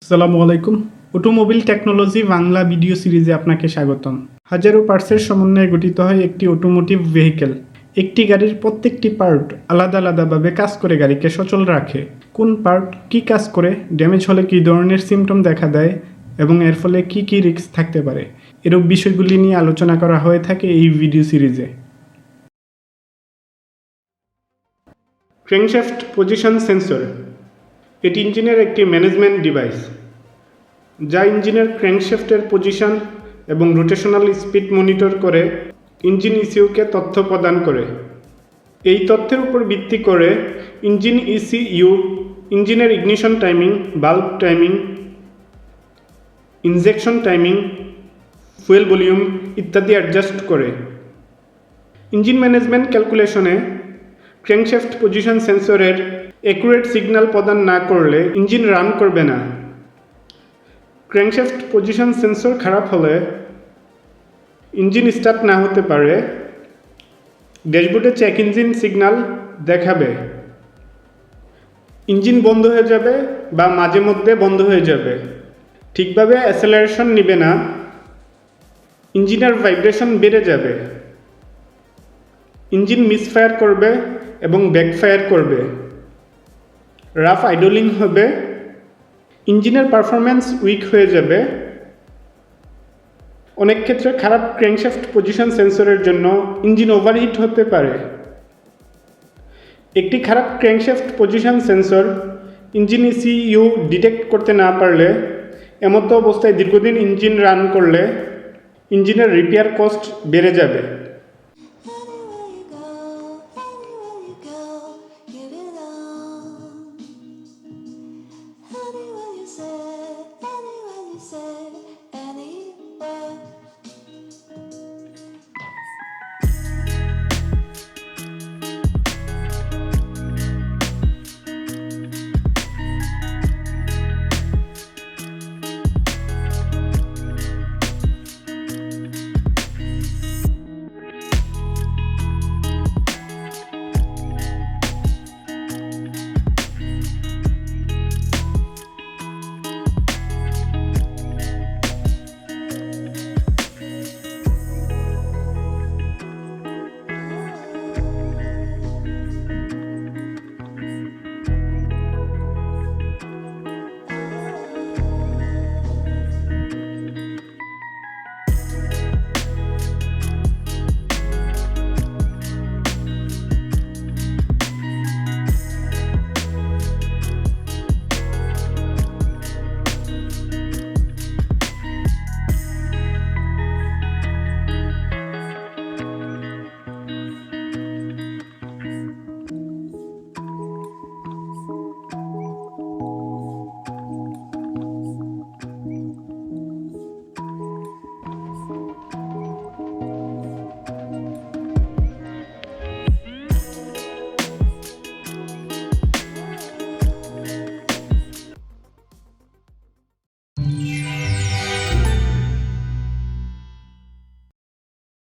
আসসালামু আলাইকুম। Automobile technology Bangla video সিরিজে আপনাকে স্বাগতম। হাজারো পার্টসের সমন্বয়ে গঠিত হয় একটি অটোমোটিভ ভেহিকেল। একটি গাড়ির প্রত্যেকটি পার্ট আলাদা আলাদাভাবে কাজ করে গাড়িকে সচল রাখে। কোন পার্ট কী কাজ করে, ড্যামেজ হলে কী ধরনের সিমটম দেখা দেয় এবং এর ফলে কী কী রিস্ক থাকতে পারে, এরূপ বিষয়গুলি নিয়ে আলোচনা করা হয়ে থাকে এই ভিডিও সিরিজে। ক্র্যাঙ্কশ্যাফট পজিশন সেন্সর, এটি ইঞ্জিনের একটি ম্যানেজমেন্ট ডিভাইস যা ইঞ্জিনের ক্র্যাঙ্কশ্যাফটের পজিশন এবং রোটেশনাল স্পিড মনিটর করে ইঞ্জিন ইসিউকে তথ্য প্রদান করে। এই তথ্যের উপর ভিত্তি করে ইঞ্জিন ইসিইউ ইঞ্জিনের ignition timing, bulb timing, injection timing, fuel volume ইত্যাদি অ্যাডজাস্ট করে। ইঞ্জিন ম্যানেজমেন্ট ক্যালকুলেশনে ক্র্যাঙ্কশ্যাফট পজিশন সেন্সরের অ্যাকুরেট সিগন্যাল প্রদান না করলে ইঞ্জিন রান করবে না। ক্র্যাঙ্কশ্যাফট পজিশন সেন্সর খারাপ হলে ইঞ্জিন স্টার্ট না হতে পারে, ড্যাশবোর্ডে চেক ইঞ্জিন সিগন্যাল দেখাবে, ইঞ্জিন বন্ধ হয়ে যাবে বা মাঝে মধ্যে বন্ধ হয়ে যাবে, ঠিকভাবে অ্যাসেলারেশন নেবে না, ইঞ্জিনের ভাইব্রেশন বেড়ে যাবে, ইঞ্জিন মিসফায়ার করবে এবং ব্যাকফায়ার করবে, রাফ আইডলিং হবে, ইঞ্জিনের পারফরম্যান্স উইক হয়ে যাবে। অনেক ক্ষেত্রে খারাপ ক্র্যাঙ্কশ্যাফট পজিশন সেন্সরের জন্য ইঞ্জিন ওভারহিট হতে পারে। একটি খারাপ crankshaft position sensor engine ECU detect করতে না পারলে, এমতো অবস্থায় দীর্ঘদিন ইঞ্জিন রান করলে ইঞ্জিনের রিপেয়ার কস্ট বেড়ে যাবে।